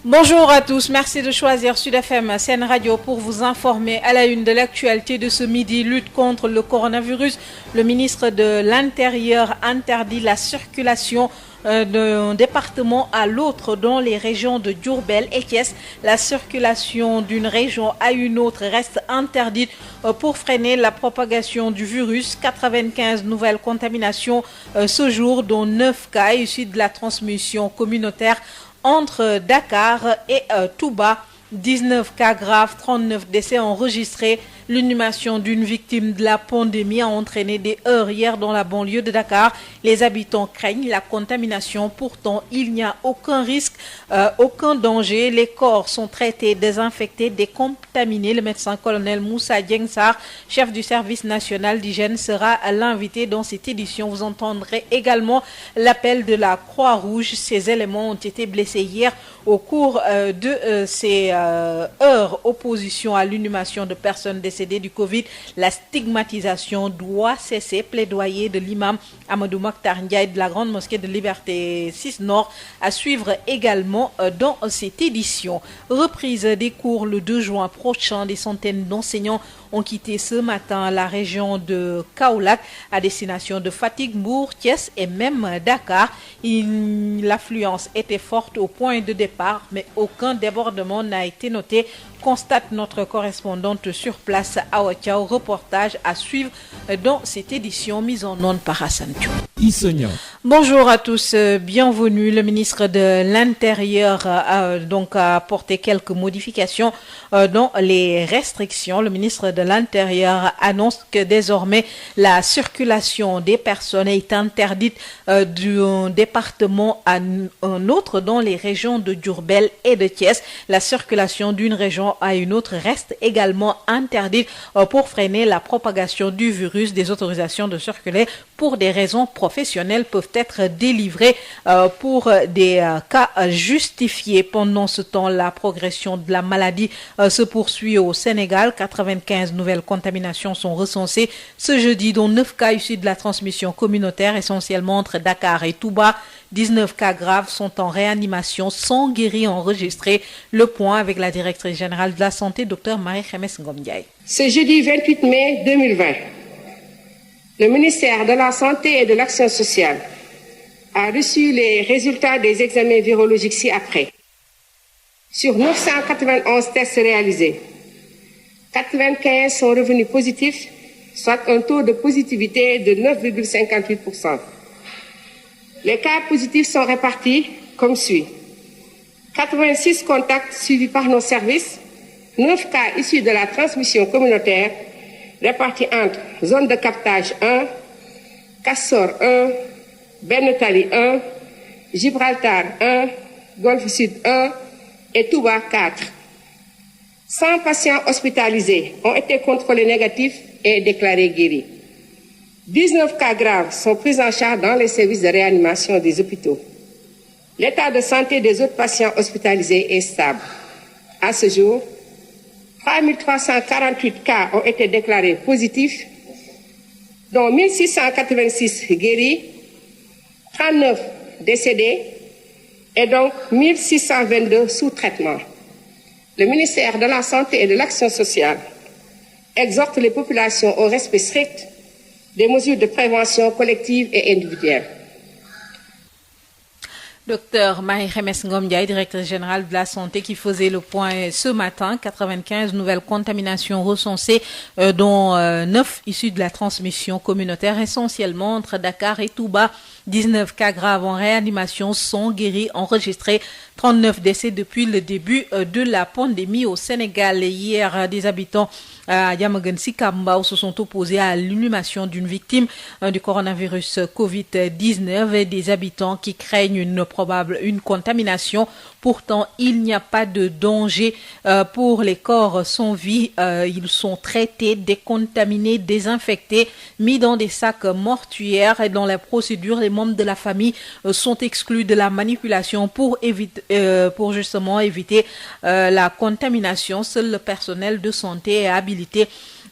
Bonjour à tous, merci de choisir Sud FM Sen Radio pour vous informer à la une de l'actualité de ce midi. Lutte contre le coronavirus. Le ministre de l'Intérieur interdit la circulation d'un département à l'autre dans les régions de Diourbel et Thiès. La circulation d'une région à une autre reste interdite pour freiner la propagation du virus. 95 nouvelles contaminations ce jour, dont 9 cas issus de la transmission communautaire entre Dakar et Touba. 19 cas graves, 39 décès enregistrés. L'inhumation d'une victime de la pandémie a entraîné des heurts hier dans la banlieue de Dakar. Les habitants craignent la contamination. Pourtant, il n'y a aucun risque, aucun danger. Les corps sont traités, désinfectés, décontaminés. Le médecin-colonel Moussa Dieng-Sarr, chef du service national d'hygiène, sera l'invité dans cette édition. Vous entendrez également l'appel de la Croix-Rouge. Ces éléments ont été blessés hier au cours de ces heures. Opposition à l'inhumation de personnes décédées du Covid. La stigmatisation doit cesser. Plaidoyer de l'imam Amadou Mokhtar Ndiaye de la Grande Mosquée de Liberté 6 Nord à suivre également dans cette édition. Reprise des cours le 2 juin prochain. Des centaines d'enseignants ont quitté ce matin la région de Kaolack à destination de Fatick, Mbour, Thiès et même Dakar. L'affluence était forte au point de départ, mais aucun débordement n'a été noté, constate notre correspondante sur place à Ouachao. Reportage à suivre dans cette édition mise en onde par Hassan Diop. Bonjour à tous, bienvenue. Le ministre de l'Intérieur a apporté quelques modifications dans les restrictions. Le ministre de l'Intérieur annonce que désormais la circulation des personnes est interdite d'un département à un autre dans les régions de Diourbel et de Thiès. La circulation d'une région à une autre reste également interdite pour freiner la propagation du virus. Des autorisations de circuler pour des raisons professionnelles peuvent être délivrées pour des cas justifiés. Pendant ce temps, la progression de la maladie se poursuit au Sénégal. 95 nouvelles contaminations sont recensées ce jeudi, dont 9 cas issus de la transmission communautaire, essentiellement entre Dakar et Touba. 19 cas graves sont en réanimation, 100 guéris enregistrés. Le point avec la directrice générale de la santé, Dr Marie-Khémesse Ngom Ndiaye. Ce jeudi 28 mai 2020, le ministère de la Santé et de l'Action sociale a reçu les résultats des examens virologiques ci-après. Sur 991 tests réalisés, 95 sont revenus positifs, soit un taux de positivité de 9,58%. Les cas positifs sont répartis comme suit. 86 contacts suivis par nos services, 9 cas issus de la transmission communautaire, répartis entre zone de captage 1, Castor 1, Benetali 1, Gibraltar 1, Golfe Sud 1 et Touba 4. 100 patients hospitalisés ont été contrôlés négatifs et déclarés guéris. 19 cas graves sont pris en charge dans les services de réanimation des hôpitaux. L'état de santé des autres patients hospitalisés est stable. À ce jour, 3348 cas ont été déclarés positifs, dont 1686 guéris, 39 décédés et donc 1622 sous traitement. Le ministère de la Santé et de l'Action sociale exhorte les populations au respect strict des mesures de prévention collective et individuelle. Docteur Marie-Khémesse Ngom Ndiaye, directrice générale de la santé, qui faisait le point ce matin. 95 nouvelles contaminations recensées, dont 9 issues de la transmission communautaire, essentiellement entre Dakar et Touba. 19 cas graves en réanimation, 100 guéris enregistrés. 39 décès depuis le début de la pandémie au Sénégal. Hier, des habitants à Yamagan Sikambao se sont opposés à l'inhumation d'une victime du coronavirus Covid-19 et des habitants qui craignent une contamination. Pourtant, il n'y a pas de danger pour les corps sans vie. Ils sont traités, décontaminés, désinfectés, mis dans des sacs mortuaires et dans la procédure, les membres de la famille sont exclus de la manipulation pour justement éviter la contamination. Seul le personnel de santé est habilité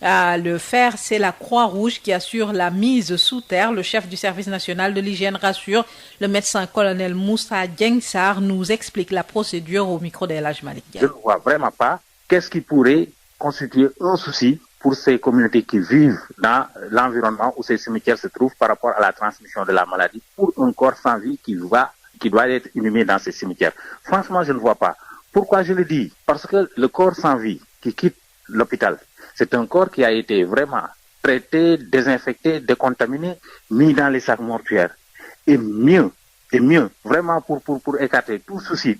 à le faire. C'est la Croix-Rouge qui assure la mise sous terre. Le chef du service national de l'hygiène rassure. Le médecin-colonel Moussa Dieng-Sarr nous explique la procédure au micro d'El Hadj Malick Ndiaye. Je ne vois vraiment pas qu'est-ce qui pourrait constituer un souci pour ces communautés qui vivent dans l'environnement où ces cimetières se trouvent par rapport à la transmission de la maladie pour un corps sans vie qui doit être inhumé dans ces cimetières. Franchement, je ne vois pas. Pourquoi je le dis? Parce que le corps sans vie qui quitte l'hôpital, c'est un corps qui a été vraiment traité, désinfecté, décontaminé, mis dans les sacs mortuaires. Et mieux, vraiment pour écarter tout souci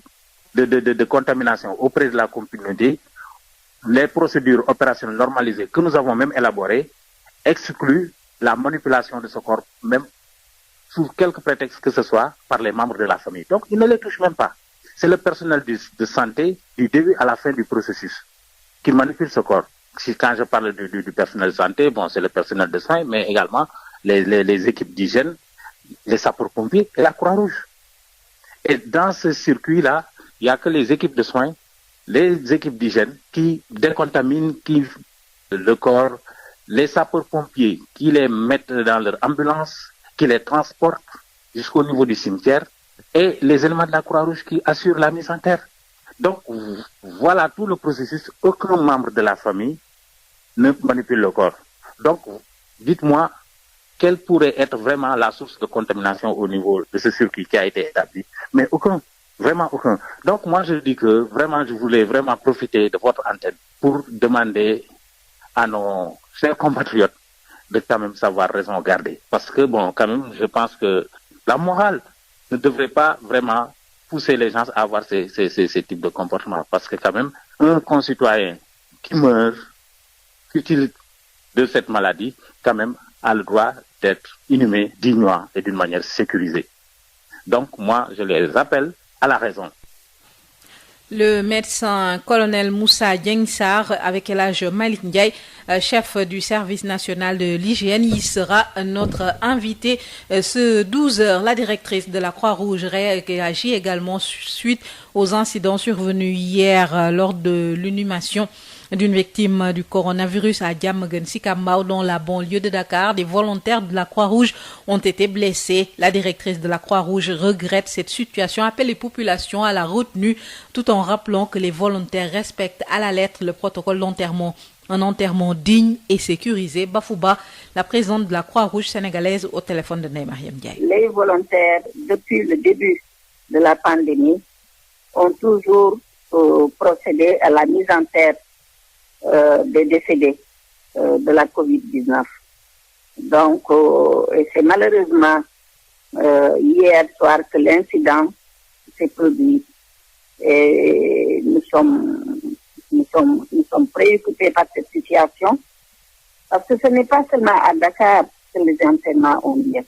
de contamination auprès de la communauté, les procédures opérationnelles normalisées que nous avons même élaborées excluent la manipulation de ce corps, même sous quelque prétexte que ce soit, par les membres de la famille. Donc, ils ne les touchent même pas. C'est le personnel de santé, du début à la fin du processus, qui manipule ce corps. Quand je parle du personnel de santé, bon, c'est le personnel de soins, mais également les équipes d'hygiène, les sapeurs-pompiers et la Croix-Rouge. Et dans ce circuit-là, il n'y a que les équipes de soins, les équipes d'hygiène qui décontaminent le corps, les sapeurs-pompiers qui les mettent dans leur ambulance, qui les transportent jusqu'au niveau du cimetière, et les éléments de la Croix-Rouge qui assurent la mise en terre. Donc, voilà tout le processus. Aucun membre de la famille ne manipule le corps. Donc, dites-moi, quelle pourrait être vraiment la source de contamination au niveau de ce circuit qui a été établi? Mais aucun. Vraiment aucun. Donc moi je dis que vraiment je voulais vraiment profiter de votre antenne pour demander à nos chers compatriotes de quand même savoir raison garder. Parce que bon, quand même, je pense que la morale ne devrait pas vraiment pousser les gens à avoir ces types de comportements. Parce que quand même, un concitoyen qui meurt, utile de cette maladie, quand même, a le droit d'être inhumé dignement et d'une manière sécurisée. Donc moi, je les appelle à la raison. Le médecin-colonel Moussa Dieng-Sarr avec El Hadj Malick Ndiaye, chef du service national de l'hygiène, il sera notre invité ce 12h. La directrice de la Croix-Rouge réagit également suite aux incidents survenus hier lors de l'inhumation d'une victime du coronavirus à Diamaguène Sicap Mbao dans la banlieue de Dakar. Des volontaires de la Croix-Rouge ont été blessés. La directrice de la Croix-Rouge regrette cette situation, appelle les populations à la retenue tout en rappelant que les volontaires respectent à la lettre le protocole d'enterrement. Un enterrement digne et sécurisé. Bafouba, la présidente de la Croix-Rouge sénégalaise au téléphone de Ndeye Mariam Ndiaye. Les volontaires, depuis le début de la pandémie, ont toujours procédé à la mise en terre des décédés de la COVID-19. Donc, et c'est malheureusement hier soir que l'incident s'est produit. Et nous sommes préoccupés par cette situation parce que ce n'est pas seulement à Dakar que les enterrements ont lieu.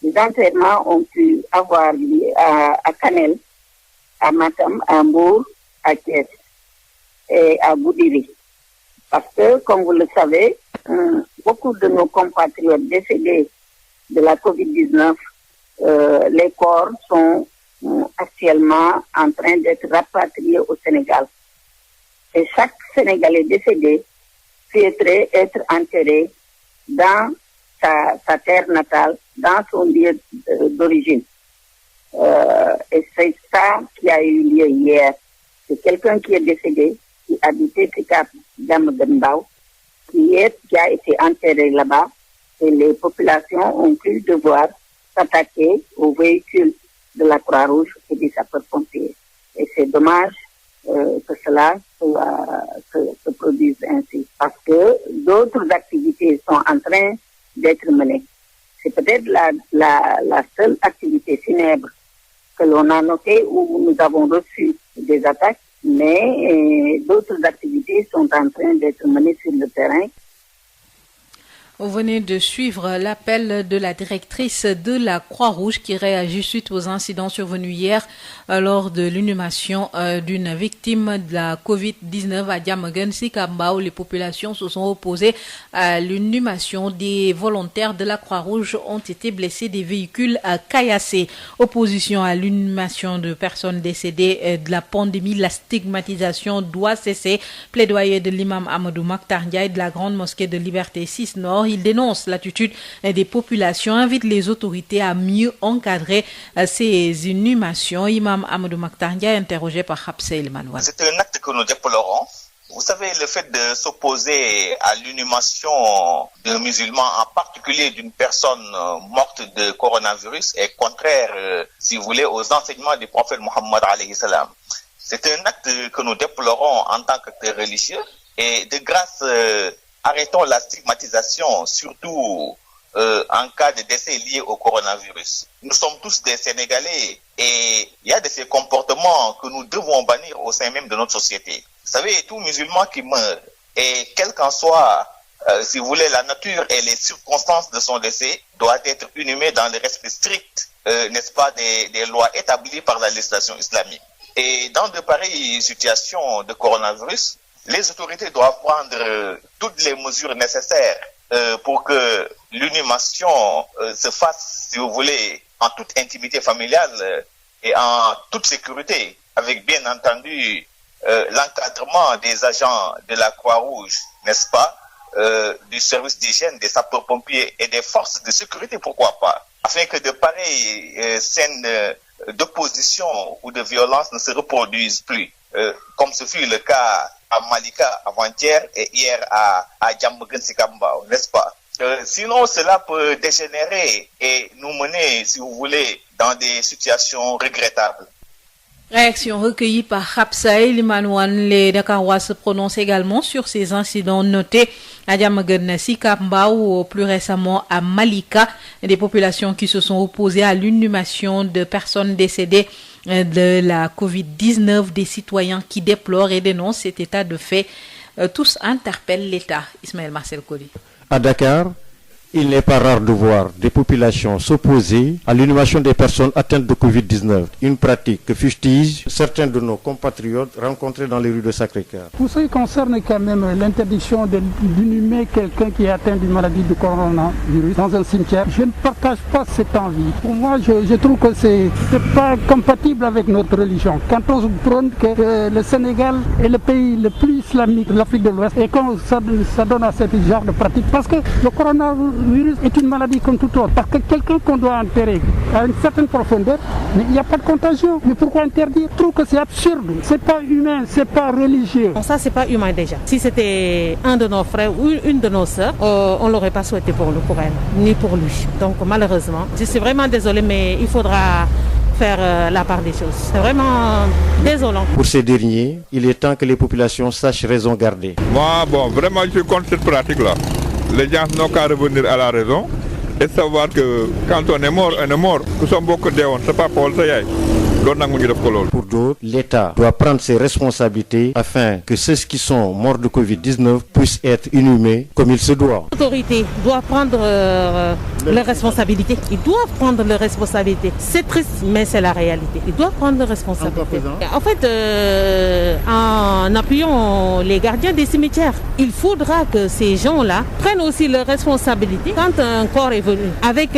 Les enterrements ont pu avoir lieu à Kanel, à Matam, à Mbour, à Thiès et à Goudiri. Parce que, comme vous le savez, beaucoup de nos compatriotes décédés de la COVID-19, les corps sont actuellement en train d'être rapatriés au Sénégal. Et chaque Sénégalais décédé souhaiterait être enterré dans sa terre natale, dans son lieu d'origine. Et c'est ça qui a eu lieu hier. C'est quelqu'un qui est décédé, qui habitait Sicap Diamaguène Mbao, qui a été enterré là-bas, et les populations ont cru devoir s'attaquer aux véhicules de la Croix-Rouge et des sapeurs-pompiers. Et c'est dommage que cela se produise ainsi, parce que d'autres activités sont en train d'être menées. C'est peut-être la seule activité funèbre que l'on a notée où nous avons reçu des attaques, mais d'autres activités sont en train d'être menées sur le terrain. Vous venez de suivre l'appel de la directrice de la Croix-Rouge qui réagit suite aux incidents survenus hier lors de l'inhumation d'une victime de la Covid-19 à Diamaguène, Sicap Mbao. Les populations se sont opposées à l'inhumation. Des volontaires de la Croix-Rouge ont été blessés, des véhicules caillassés. Opposition à l'inhumation de personnes décédées de la pandémie, la stigmatisation doit cesser. Plaidoyer de l'imam Amadou Makhtar Ndiaye de la Grande Mosquée de Liberté 6 Nord. Il dénonce l'attitude des populations, invite les autorités à mieux encadrer ces inhumations. Imam Amadou Makhtar Ndiaye, interrogé par Habseil Manouane. C'est un acte que nous déplorons. Vous savez, le fait de s'opposer à l'inhumation d'un musulman, en particulier d'une personne morte de coronavirus, est contraire, si vous voulez, aux enseignements du prophète Mohammed alayhi salam. C'est un acte que nous déplorons en tant qu'acteurs religieux et de grâce, arrêtons la stigmatisation, surtout en cas de décès lié au coronavirus. Nous sommes tous des Sénégalais et il y a de ces comportements que nous devons bannir au sein même de notre société. Vous savez, tout musulman qui meurt, et quelle qu'en soit, si vous voulez, la nature et les circonstances de son décès, doit être inhumé dans le respect strict, n'est-ce pas, des lois établies par la législation islamique. Et dans de pareilles situations de coronavirus, les autorités doivent prendre toutes les mesures nécessaires pour que l'inhumation se fasse, si vous voulez, en toute intimité familiale et en toute sécurité, avec bien entendu l'encadrement des agents de la Croix-Rouge, n'est-ce pas, du service d'hygiène, des sapeurs-pompiers et des forces de sécurité, pourquoi pas, afin que de pareilles scènes d'opposition ou de violence ne se reproduisent plus, comme ce fut le cas à Malika avant-hier et hier à Diamaguène Sicap Mbao, n'est-ce pas? Sinon, cela peut dégénérer et nous mener, si vous voulez, dans des situations regrettables. Réaction recueillie par Habsaïl Manouane. Les Dakarois se prononcent également sur ces incidents notés à Diamaguène Sicap Mbao ou plus récemment à Malika. Des populations qui se sont opposées à l'inhumation de personnes décédées de la Covid-19, des citoyens qui déplorent et dénoncent cet état de fait. Tous interpellent l'État. Ismaël Marcel Koli. À Dakar, il n'est pas rare de voir des populations s'opposer à l'inhumation des personnes atteintes de Covid-19, une pratique que fustigent certains de nos compatriotes rencontrés dans les rues de Sacré-Cœur. Pour ce qui concerne quand même l'interdiction d'inhumer quelqu'un qui est atteint d'une maladie de coronavirus dans un cimetière, je ne partage pas cette envie. Pour moi, je trouve que c'est pas compatible avec notre religion. Quand on prône que le Sénégal est le pays le plus islamique de l'Afrique de l'Ouest et qu'on ça donne à ce genre de pratique, parce que le coronavirus est une maladie comme tout autre. Parce que quelqu'un qu'on doit enterrer à une certaine profondeur, mais il n'y a pas de contagion. Mais pourquoi interdire? Je trouve que c'est absurde. C'est pas humain, c'est pas religieux. Bon, ça, c'est pas humain déjà. Si c'était un de nos frères ou une de nos sœurs, on l'aurait pas souhaité pour elle, ni pour lui. Donc malheureusement, je suis vraiment désolée, mais il faudra faire la part des choses. C'est vraiment désolant. Pour ces derniers, il est temps que les populations sachent raison garder. Moi, vraiment, je suis contre cette pratique-là. Les gens n'ont qu'à revenir à la raison et savoir que quand on est mort, on est mort. Nous sommes beaucoup d'éons, c'est pas pour ça. Pour d'autres, l'État doit prendre ses responsabilités afin que ceux qui sont morts de Covid-19 puissent être inhumés comme il se doit. L'autorité doit prendre les responsabilités. Ils doivent prendre les responsabilités. C'est triste, mais c'est la réalité. Ils doivent prendre les responsabilités. En fait, en appuyant les gardiens des cimetières, il faudra que ces gens-là prennent aussi leurs responsabilités. Quand un corps est venu avec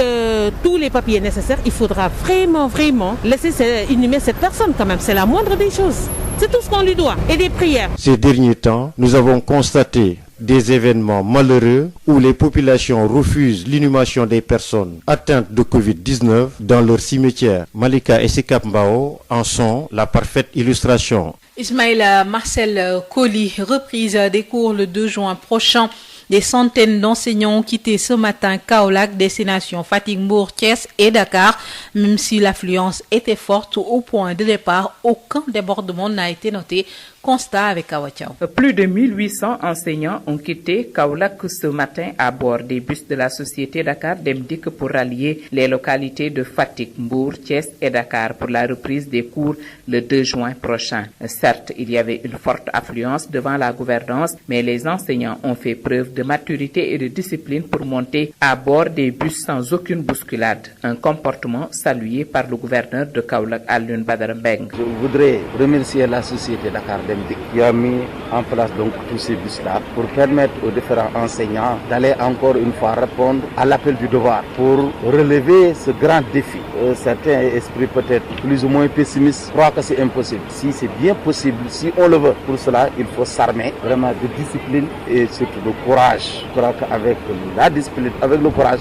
tous les papiers nécessaires, il faudra vraiment laisser inhumer cette personne quand même. C'est la moindre des choses. C'est tout ce qu'on lui doit. Et des prières. Ces derniers temps, nous avons constaté des événements malheureux où les populations refusent l'inhumation des personnes atteintes de Covid-19 dans leur cimetière. Malika et Sicap Mbao en sont la parfaite illustration. Ismaël Marcel Koli, reprise des cours le 2 juin prochain. Des centaines d'enseignants ont quitté ce matin Kaolack, destination Fatick, Mbour, Thiès et Dakar. Même si l'affluence était forte au point de départ, aucun débordement n'a été noté. Constat avec Kawachao. Plus de 1800 enseignants ont quitté Kaolack ce matin à bord des bus de la société Dakar Demdik pour rallier les localités de Fatick, Mbour, Thiès et Dakar pour la reprise des cours le 2 juin prochain. Certes, il y avait une forte affluence devant la gouvernance, mais les enseignants ont fait preuve de maturité et de discipline pour monter à bord des bus sans aucune bousculade. Un comportement salué par le gouverneur de Kaolack, Alioune Badara Mbengue. Je voudrais remercier la société Dakar Dem Dikk qui a mis en place donc tous ces bus-là pour permettre aux différents enseignants d'aller encore une fois répondre à l'appel du devoir pour relever ce grand défi. Certains esprits peut-être plus ou moins pessimistes croient que c'est impossible. Si c'est bien possible, si on le veut, pour cela il faut s'armer vraiment de discipline et surtout de courage. Je crois qu'avec la discipline, avec le courage,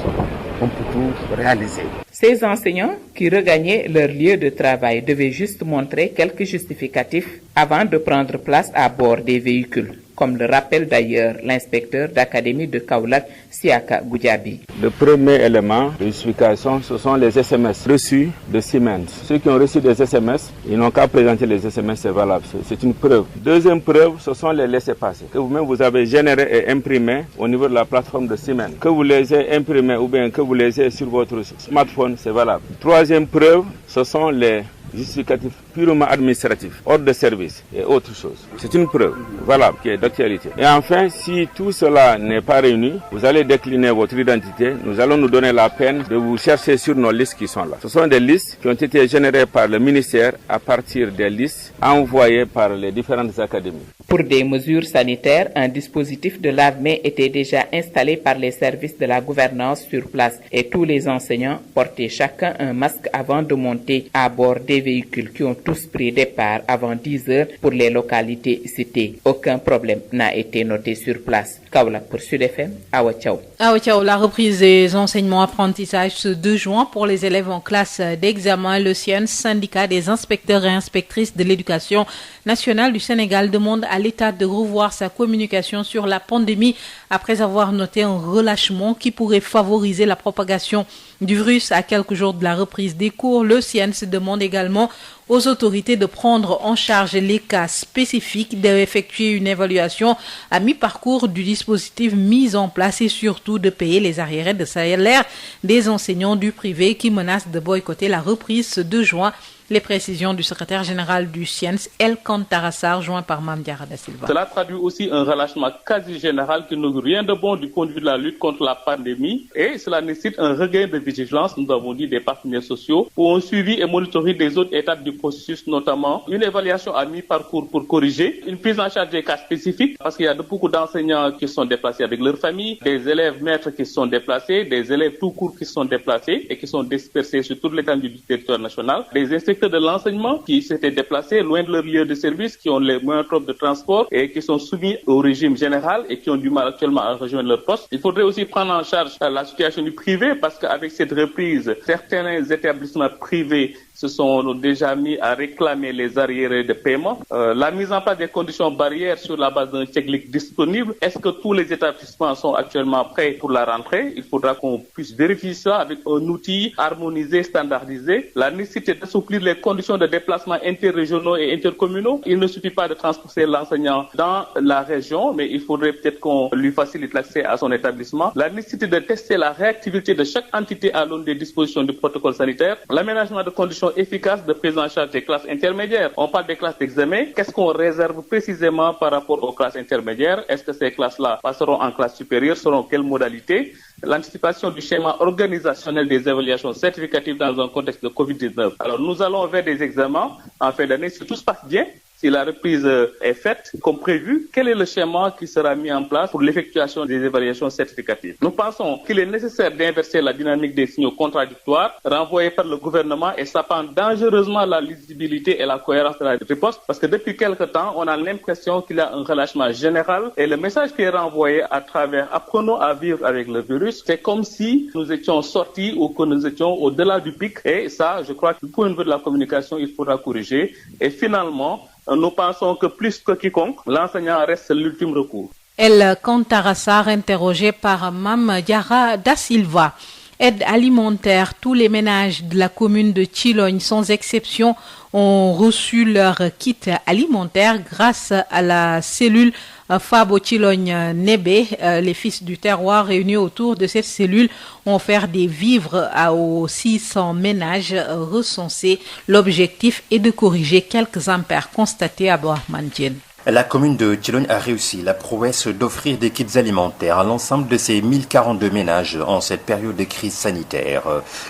on peut tout réaliser. Ces enseignants qui regagnaient leur lieu de travail devaient juste montrer quelques justificatifs avant de prendre place à bord des véhicules, comme le rappelle d'ailleurs l'inspecteur d'académie de Kaolack, Siaka Goudiaby. Le premier élément de justification, ce sont les SMS reçus de Siemens. Ceux qui ont reçu des SMS, ils n'ont qu'à présenter les SMS, c'est valable, c'est une preuve. Deuxième preuve, ce sont les laissez-passer, que vous-même vous avez générés et imprimés au niveau de la plateforme de Siemens. Que vous les ayez imprimés ou bien que vous les ayez sur votre smartphone, c'est valable. Troisième preuve, ce sont les justificatif purement administratif, ordre de service et autre chose. C'est une preuve valable qui est d'actualité. Et enfin, si tout cela n'est pas réuni, vous allez décliner votre identité. Nous allons nous donner la peine de vous chercher sur nos listes qui sont là. Ce sont des listes qui ont été générées par le ministère à partir des listes envoyées par les différentes académies. Pour des mesures sanitaires, un dispositif de lave-mains était déjà installé par les services de la gouvernance sur place et tous les enseignants portaient chacun un masque avant de monter à bord des véhicules qui ont tous pris départ avant 10 heures pour les localités citées. Aucun problème n'a été noté sur place. Kaolack pour Sud FM, Awa Thiaw. Awa Thiaw, la reprise des enseignements apprentissages ce 2 juin pour les élèves en classe d'examen. Le SIENS, syndicat des inspecteurs et inspectrices de l'éducation nationale du Sénégal, demande à l'État de revoir sa communication sur la pandémie après avoir noté un relâchement qui pourrait favoriser la propagation du virus à quelques jours de la reprise des cours. Le SIENS demande également aux autorités de prendre en charge les cas spécifiques, d'effectuer une évaluation à mi-parcours du dispositif mis en place et surtout de payer les arriérés de salaire des enseignants du privé qui menacent de boycotter la reprise ce 2 juin. Les précisions du secrétaire général du SIENS, El Kantarassar, joint par Mame Diarra Da Silva. Cela traduit aussi un relâchement quasi général qui n'augure rien de bon du point de vue de la lutte contre la pandémie et cela nécessite un regain de vigilance, nous avons dit, des partenaires sociaux pour un suivi et monitoring des autres étapes du processus, notamment une évaluation à mi-parcours pour corriger, une prise en charge des cas spécifiques parce qu'il y a beaucoup d'enseignants qui sont déplacés avec leur famille, des élèves maîtres qui sont déplacés, des élèves tout court qui sont déplacés et qui sont dispersés sur toute l'étendue du territoire national, des inspecteurs de l'enseignement qui s'étaient déplacés loin de leur lieu de service, qui ont les moyens propres de transport et qui sont soumis au régime général et qui ont du mal actuellement à rejoindre leur poste. Il faudrait aussi prendre en charge la situation du privé parce qu'avec cette reprise, certains établissements privés se sont déjà mis à réclamer les arriérés de paiement. La mise en place des conditions barrières sur la base d'un chèque disponible. Est-ce que tous les établissements sont actuellement prêts pour la rentrée? Il faudra qu'on puisse vérifier ça avec un outil harmonisé, standardisé. La nécessité d'assouplir les conditions de déplacement interrégionaux et intercommunaux. Il ne suffit pas de transporter l'enseignant dans la région, mais il faudrait peut-être qu'on lui facilite l'accès à son établissement. La nécessité de tester la réactivité de chaque entité à l'aune des dispositions du protocole sanitaire. L'aménagement de conditions efficaces de prise en charge des classes intermédiaires. On parle des classes d'examen. Qu'est-ce qu'on réserve précisément par rapport aux classes intermédiaires? Est-ce que ces classes-là passeront en classe supérieure? Selon quelles modalités? L'anticipation du schéma organisationnel des évaluations certificatives dans un contexte de Covid-19. Alors nous allons vers des examens en fin d'année. Si tout se passe bien, si la reprise est faite comme prévu, quel est le schéma qui sera mis en place pour l'effectuation des évaluations certificatives? Nous pensons qu'il est nécessaire d'inverser la dynamique des signaux contradictoires renvoyés par le gouvernement et sapant dangereusement la lisibilité et la cohérence de la riposte parce que depuis quelque temps, on a l'impression qu'il y a un relâchement général et le message qui est renvoyé à travers « apprenons à vivre avec le virus », c'est comme si nous étions sortis ou que nous étions au-delà du pic et ça, je crois que du point de vue de la communication, il faudra corriger et finalement, nous pensons que plus que quiconque, l'enseignant reste l'ultime recours. El Kantarassar, interrogé par Mame Diarra Da Silva. Aide alimentaire, tous les ménages de la commune de Thilogne, sans exception, ont reçu leur kit alimentaire grâce à la cellule Fabo Thilogne Nébé. Les fils du terroir réunis autour de cette cellule ont offert des vivres aux 600 ménages recensés. L'objectif est de corriger quelques impairs constatés à Boahmandien. La commune de Thilogne a réussi la prouesse d'offrir des kits alimentaires à l'ensemble de ses 1042 ménages en cette période de crise sanitaire.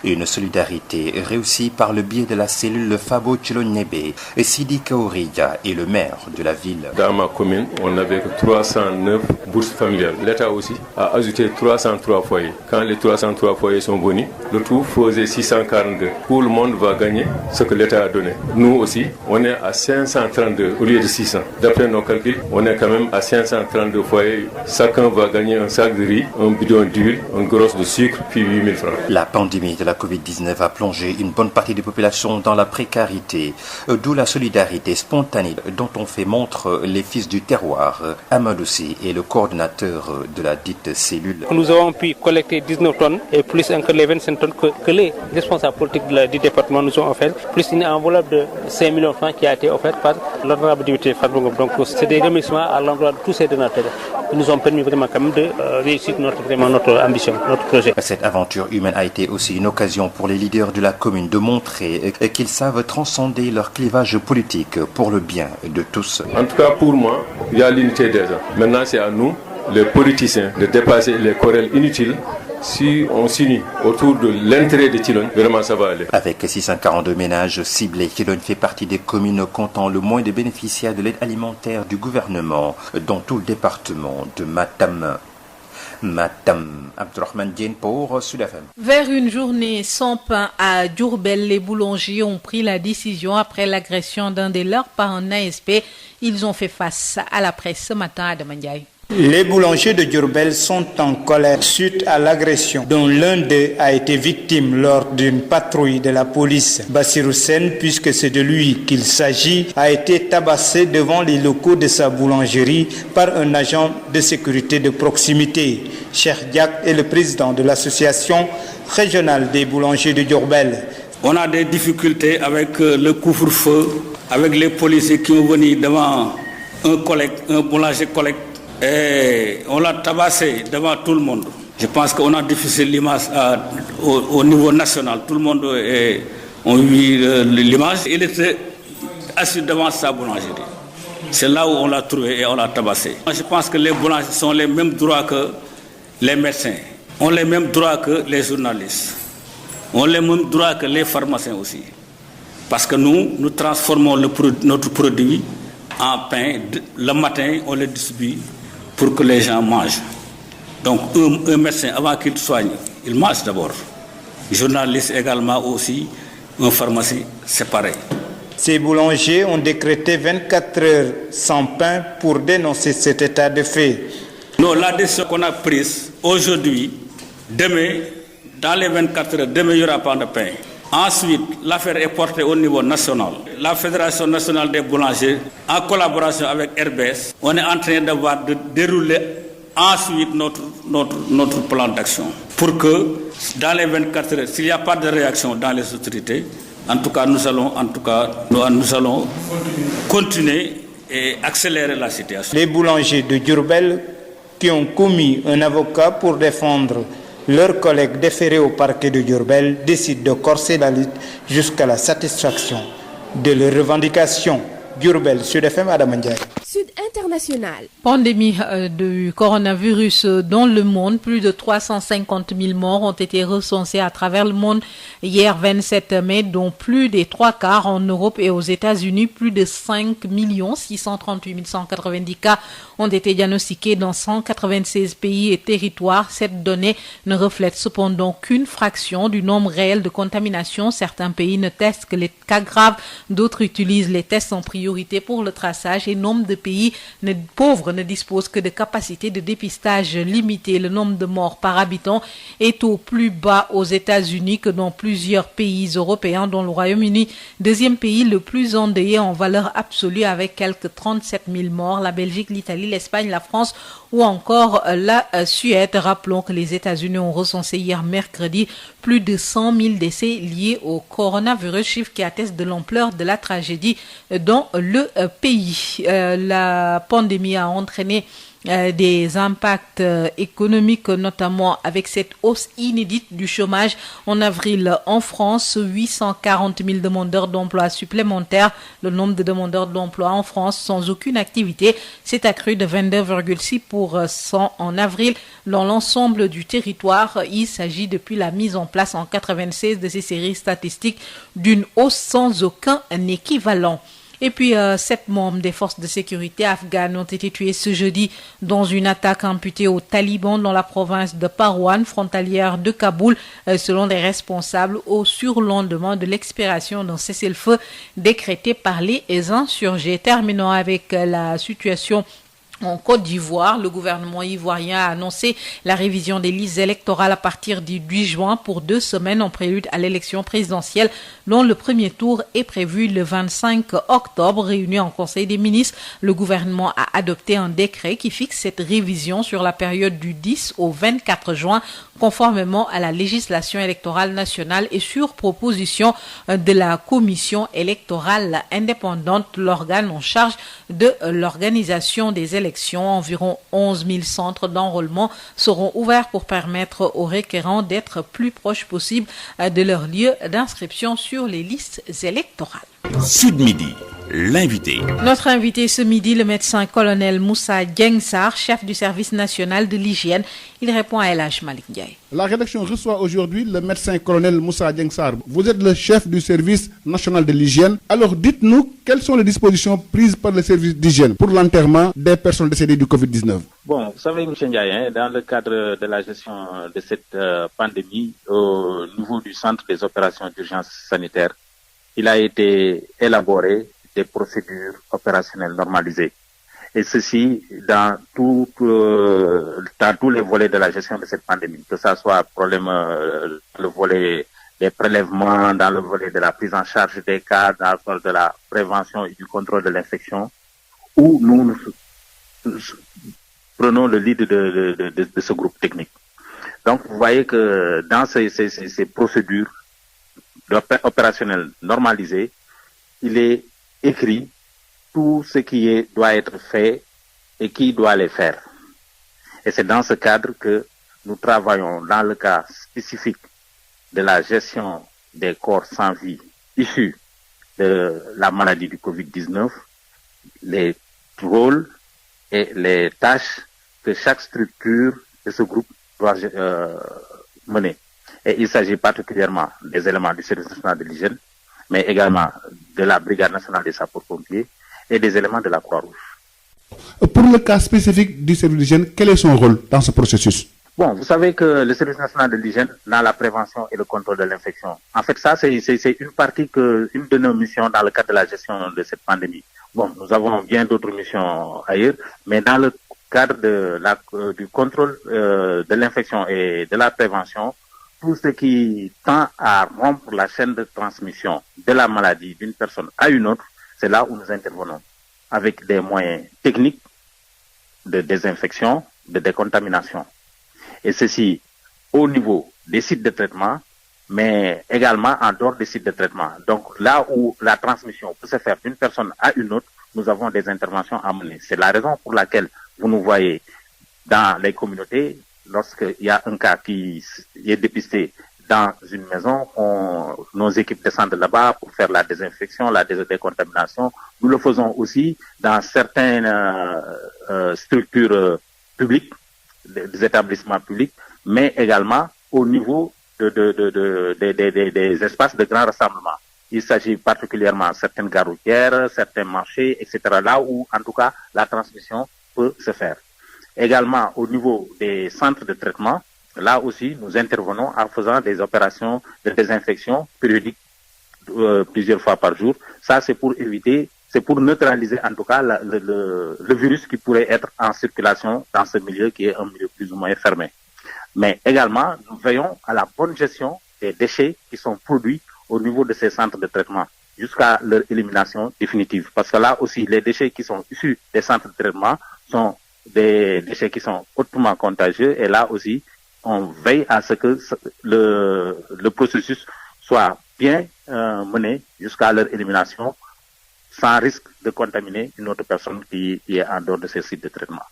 Une solidarité réussie par le biais de la cellule Fabo Thilogne-Nébé. Sidi Kaouriya est le maire de la ville. Dans ma commune, on avait 309 bourses familiales. L'État aussi a ajouté 303 foyers. Quand les 303 foyers sont venus, le tout faisait 642. Tout le monde va gagner ce que l'État a donné. Nous aussi, on est à 532 au lieu de 600. D'après nos calculs, on est quand même à 532 foyers. Chacun va gagner un sac de riz, un bidon d'huile, une grosse de sucre, puis 8 000 francs. La pandémie de la Covid-19 a plongé une bonne partie des populations dans la précarité, d'où la solidarité spontanée dont on fait montre les fils du terroir. Amadou Sy est le coordinateur de la dite cellule. Nous avons pu collecter 19 tonnes et plus que les 25 tonnes que les responsables politiques du département nous ont offert, plus une enveloppe de 5 millions de francs qui a été offerte par l'honorable député Fadou Ngom. Donc c'est des remerciements à l'endroit de tous ces donateurs qui nous ont permis vraiment quand même de réussir notre ambition, notre projet. Cette aventure humaine a été aussi une occasion pour les leaders de la commune de montrer qu'ils savent transcender leur clivage politique pour le bien de tous. En tout cas pour moi, il y a l'unité des gens. Maintenant c'est à nous, les politiciens, de dépasser les querelles inutiles. Si on s'unit autour de l'intérêt de Thilogne, vraiment ça va aller. Avec 642 ménages ciblés, Thilogne fait partie des communes comptant le moins de bénéficiaires de l'aide alimentaire du gouvernement dans tout le département de Matam. Abdourahmane Diène pour Sud FM. Vers une journée sans pain à Diourbel, les boulangers ont pris la décision après l'agression d'un des leurs par un ASP. Ils ont fait face à la presse ce matin à Damandiaï. Les boulangers de Diourbel sont en colère suite à l'agression dont l'un d'eux a été victime lors d'une patrouille de la police. Bassirou Sène, puisque c'est de lui qu'il s'agit, a été tabassé devant les locaux de sa boulangerie par un agent de sécurité de proximité. Cheikh Diak est le président de l'association régionale des boulangers de Diourbel. On a des difficultés avec le couvre-feu, avec les policiers qui ont venu devant un boulanger collecte. Et on l'a tabassé devant tout le monde. Je pense qu'on a diffusé l'image au niveau national. Tout le monde a vu l'image. Il était assis devant sa boulangerie. C'est là où on l'a trouvé et on l'a tabassé. Je pense que les boulangers sont les mêmes droits que les médecins, ont les mêmes droits que les journalistes, ont les mêmes droits que les pharmaciens aussi. Parce que nous transformons notre produit en pain. Le matin, on le distribue pour que les gens mangent. Donc un médecin, avant qu'il soigne, il mange d'abord. Journaliste également aussi, un pharmacien, c'est pareil. Ces boulangers ont décrété 24 heures sans pain pour dénoncer cet état de fait. Non, la décision qu'on a prise aujourd'hui, demain, dans les 24 heures, demain il n'y aura pas de pain. Ensuite, l'affaire est portée au niveau national. La Fédération nationale des boulangers, en collaboration avec RBS, on est en train de dérouler ensuite notre plan d'action. Pour que, dans les 24 heures, s'il n'y a pas de réaction dans les autorités, en tout cas, nous allons continuer et accélérer la situation. Les boulangers de Diourbel qui ont commis un avocat pour défendre leurs collègues déférés au parquet de Diourbel décident de corser la lutte jusqu'à la satisfaction de leurs revendications. Diourbel, Sud FM, Adam Ndiaye. Sud International. Pandémie du coronavirus dans le monde. Plus de 350 000 morts ont été recensés à travers le monde hier 27 mai, dont plus des 3/4 en Europe et aux États-Unis. Plus de 5 638 190 cas ont été diagnostiqués dans 196 pays et territoires. Cette donnée ne reflète cependant qu'une fraction du nombre réel de contaminations. Certains pays ne testent que les cas graves, d'autres utilisent les tests en priorité pour le traçage et nombre de pays pauvres ne disposent que de capacités de dépistage limitées. Le nombre de morts par habitant est au plus bas aux États-Unis que dans plusieurs pays européens, dont le Royaume-Uni, deuxième pays le plus endeuillé en valeur absolue avec quelques 37 000 morts. La Belgique, l'Italie, l'Espagne, la France ou encore la Suède. Rappelons que les États-Unis ont recensé hier mercredi plus de 100 000 décès liés au coronavirus, chiffre qui atteste de l'ampleur de la tragédie dans le pays. La pandémie a entraîné des impacts économiques, notamment avec cette hausse inédite du chômage en avril en France. 840 000 demandeurs d'emploi supplémentaires. Le nombre de demandeurs d'emploi en France sans aucune activité s'est accru de 22,6% en avril dans l'ensemble du territoire. Il s'agit depuis la mise en place en 1996 de ces séries statistiques d'une hausse sans aucun équivalent. Et puis, 7 membres des forces de sécurité afghanes ont été tués ce jeudi dans une attaque imputée aux talibans dans la province de Parwan, frontalière de Kaboul, selon des responsables au surlendemain de l'expiration d'un cessez-le-feu décrété par les insurgés. Terminons avec la situation en Côte d'Ivoire. Le gouvernement ivoirien a annoncé la révision des listes électorales à partir du 10 juin pour 2 semaines en prélude à l'élection présidentielle dont le premier tour est prévu le 25 octobre. Réuni en Conseil des ministres, le gouvernement a adopté un décret qui fixe cette révision sur la période du 10 au 24 juin conformément à la législation électorale nationale et sur proposition de la commission électorale indépendante, l'organe en charge de l'organisation des élections. Environ 11 000 centres d'enrôlement seront ouverts pour permettre aux requérants d'être plus proches possible de leur lieu d'inscription sur les listes électorales. Sud Midi, l'invité. Notre invité ce midi, le médecin-colonel Moussa Dieng Sarr, chef du service national de l'hygiène. Il répond à El Hadj Malick Ndiaye. La rédaction reçoit aujourd'hui le médecin-colonel Moussa Dieng Sarr. Vous êtes le chef du service national de l'hygiène. Alors dites-nous, quelles sont les dispositions prises par le service d'hygiène pour l'enterrement des personnes décédées du Covid-19? Bon, vous savez, M. Ndiaye, dans le cadre de la gestion de cette pandémie, au niveau du centre des opérations d'urgence sanitaire, il a été élaboré des procédures opérationnelles normalisées. Et ceci dans tous les volets de la gestion de cette pandémie, que ça soit le volet des prélèvements, dans le volet de la prise en charge des cas, dans le volet de la prévention et du contrôle de l'infection, où nous prenons le lead de ce groupe technique. Donc, vous voyez que dans ces procédures opérationnelles normalisées, il est écrit tout ce qui doit être fait et qui doit les faire. Et c'est dans ce cadre que nous travaillons dans le cas spécifique de la gestion des corps sans vie issus de la maladie du Covid-19, les rôles et les tâches que chaque structure de ce groupe doit mener. Et il s'agit particulièrement des éléments du service national de l'hygiène, mais également de la brigade nationale des sapeurs-pompiers et des éléments de la Croix-Rouge. Pour le cas spécifique du service d'hygiène, quel est son rôle dans ce processus? Bon, vous savez que le service national de l'hygiène, dans la prévention et le contrôle de l'infection, en fait, ça, c'est une partie une de nos missions dans le cadre de la gestion de cette pandémie. Bon, nous avons bien d'autres missions ailleurs, mais dans le cadre du contrôle de l'infection et de la prévention, tout ce qui tend à rompre la chaîne de transmission de la maladie d'une personne à une autre, c'est là où nous intervenons, avec des moyens techniques de désinfection, de décontamination. Et ceci au niveau des sites de traitement, mais également en dehors des sites de traitement. Donc là où la transmission peut se faire d'une personne à une autre, nous avons des interventions à mener. C'est la raison pour laquelle vous nous voyez dans les communautés, lorsqu'il y a un cas qui est dépisté dans une maison, nos équipes descendent là-bas pour faire la désinfection, la décontamination. Nous le faisons aussi dans certaines structures publiques, des établissements publics, mais également au niveau des espaces de grand rassemblement. Il s'agit particulièrement de certaines gares routières, certains marchés, etc., là où, en tout cas, la transmission peut se faire. Également, au niveau des centres de traitement, là aussi, nous intervenons en faisant des opérations de désinfection périodiques plusieurs fois par jour. Ça, c'est pour neutraliser, en tout cas, le virus qui pourrait être en circulation dans ce milieu qui est un milieu plus ou moins fermé. Mais également, nous veillons à la bonne gestion des déchets qui sont produits au niveau de ces centres de traitement jusqu'à leur élimination définitive. Parce que là aussi, les déchets qui sont issus des centres de traitement sont des déchets qui sont hautement contagieux, et là aussi, on veille à ce que le processus soit bien mené jusqu'à leur élimination sans risque de contaminer une autre personne qui est en dehors de ces sites de traitement.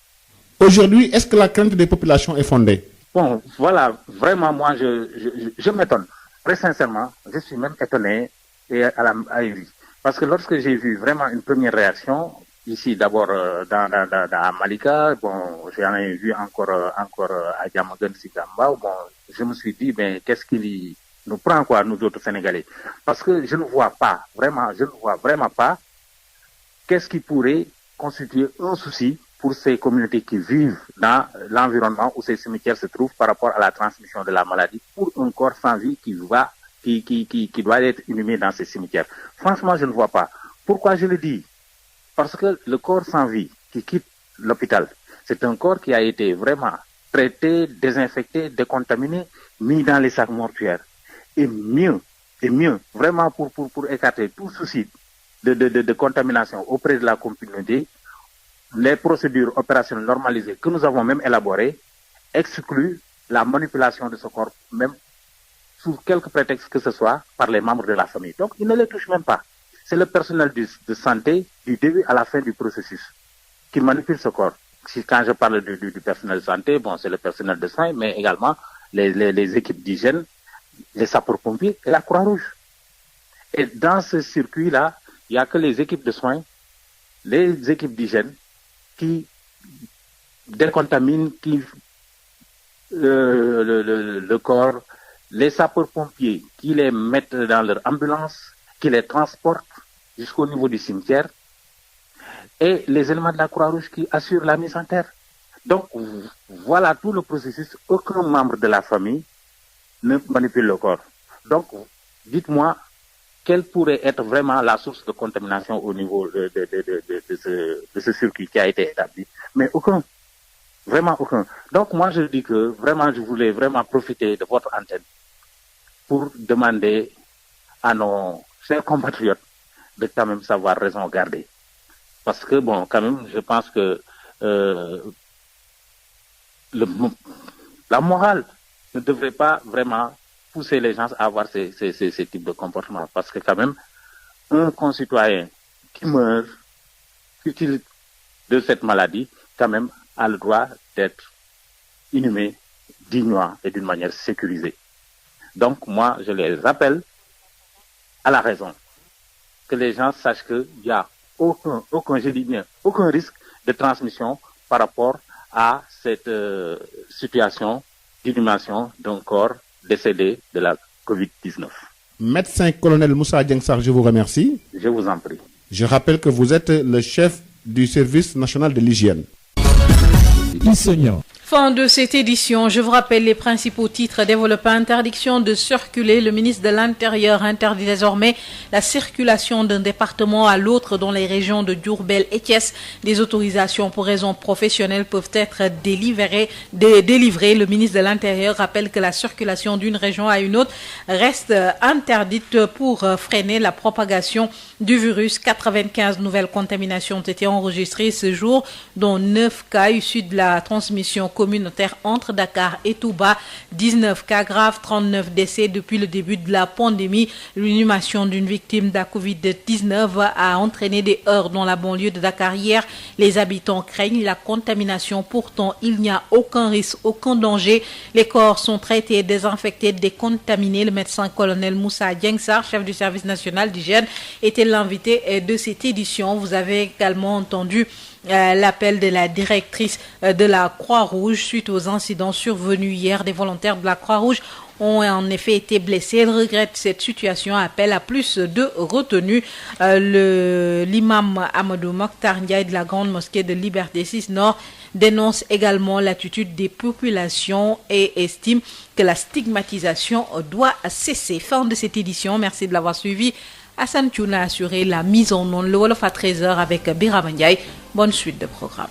Aujourd'hui, est-ce que la crainte des populations est fondée? Bon, voilà, vraiment, moi, je m'étonne. Très sincèrement, je suis même étonné et à envie. Parce que lorsque j'ai vu vraiment une première réaction, ici d'abord dans Malika, bon, j'en ai vu encore à Diamaguène, Sikamba, bon, je me suis dit, mais qu'est-ce qui nous prend, quoi, nous autres Sénégalais? Parce que je ne vois vraiment pas qu'est-ce qui pourrait constituer un souci pour ces communautés qui vivent dans l'environnement où ces cimetières se trouvent par rapport à la transmission de la maladie pour un corps sans vie qui doit être inhumé dans ces cimetières. Franchement, je ne vois pas. Pourquoi je le dis? Parce que le corps sans vie qui quitte l'hôpital, c'est un corps qui a été vraiment traité, désinfecté, décontaminé, mis dans les sacs mortuaires. Et mieux, vraiment pour écarter tout souci de contamination auprès de la communauté, les procédures opérationnelles normalisées que nous avons même élaborées excluent la manipulation de ce corps, même sous quelque prétexte que ce soit, par les membres de la famille. Donc, ils ne les touchent même pas. C'est le personnel de santé, du début à la fin du processus, qui manipule ce corps. Quand je parle du personnel de santé, bon, c'est le personnel de soins, mais également les équipes d'hygiène, les sapeurs-pompiers et la Croix-Rouge. Et dans ce circuit-là, il n'y a que les équipes de soins, les équipes d'hygiène qui décontaminent, le corps, les sapeurs-pompiers qui les mettent dans leur ambulance, qui les transportent jusqu'au niveau du cimetière, et les éléments de la Croix-Rouge qui assurent la mise en terre. Donc, voilà tout le processus. Aucun membre de la famille ne manipule le corps. Donc, dites-moi, quelle pourrait être vraiment la source de contamination au niveau de ce circuit qui a été établi? Mais aucun. Vraiment aucun. Donc, moi, je dis que vraiment, je voulais vraiment profiter de votre antenne pour demander à nos chers compatriotes de quand même savoir raison garder. Parce que, bon, quand même, je pense que la morale ne devrait pas vraiment pousser les gens à avoir ces types de comportements. Parce que quand même, un concitoyen qui meurt utile de cette maladie, quand même, a le droit d'être inhumé dignement et d'une manière sécurisée. Donc, moi, je les rappelle à la raison. Que les gens sachent qu'il n'y a aucun risque de transmission par rapport à cette situation d'inhumation d'un corps décédé de la COVID-19. Médecin colonel Moussa Dieng-Sarr, je vous remercie. Je vous en prie. Je rappelle que vous êtes le chef du service national de l'hygiène. Fin de cette édition, je vous rappelle les principaux titres. Développement, interdiction de circuler. Le ministre de l'Intérieur interdit désormais la circulation d'un département à l'autre dans les régions de Diourbel et Thiès. Des autorisations pour raisons professionnelles peuvent être délivrées. Le ministre de l'Intérieur rappelle que la circulation d'une région à une autre reste interdite pour freiner la propagation du virus. 95 nouvelles contaminations ont été enregistrées ce jour, dont 9 cas issus de la transmission communautaire entre Dakar et Touba. 19 cas graves, 39 décès depuis le début de la pandémie. L'inhumation d'une victime de la Covid-19 a entraîné des heurts dans la banlieue de Dakar hier. Les habitants craignent la contamination. Pourtant, il n'y a aucun risque, aucun danger. Les corps sont traités, désinfectés, décontaminés. Le médecin colonel Moussa Dieng-Sarr, chef du service national d'hygiène, était l'invité de cette édition. Vous avez également entendu l'appel de la directrice de la Croix-Rouge suite aux incidents survenus hier. Des volontaires de la Croix-Rouge ont en effet été blessés. Elle regrette cette situation, appelle à plus de retenue. L'imam Amadou Mokhtar Ndiaye de la grande mosquée de Liberté 6 Nord dénonce également l'attitude des populations et estime que la stigmatisation doit cesser. Fin de cette édition. Merci de l'avoir suivi. Hassan Thiouna a assuré la mise en onde, le Wolof à 13h avec Birama Ndiaye. Bonne suite de programme.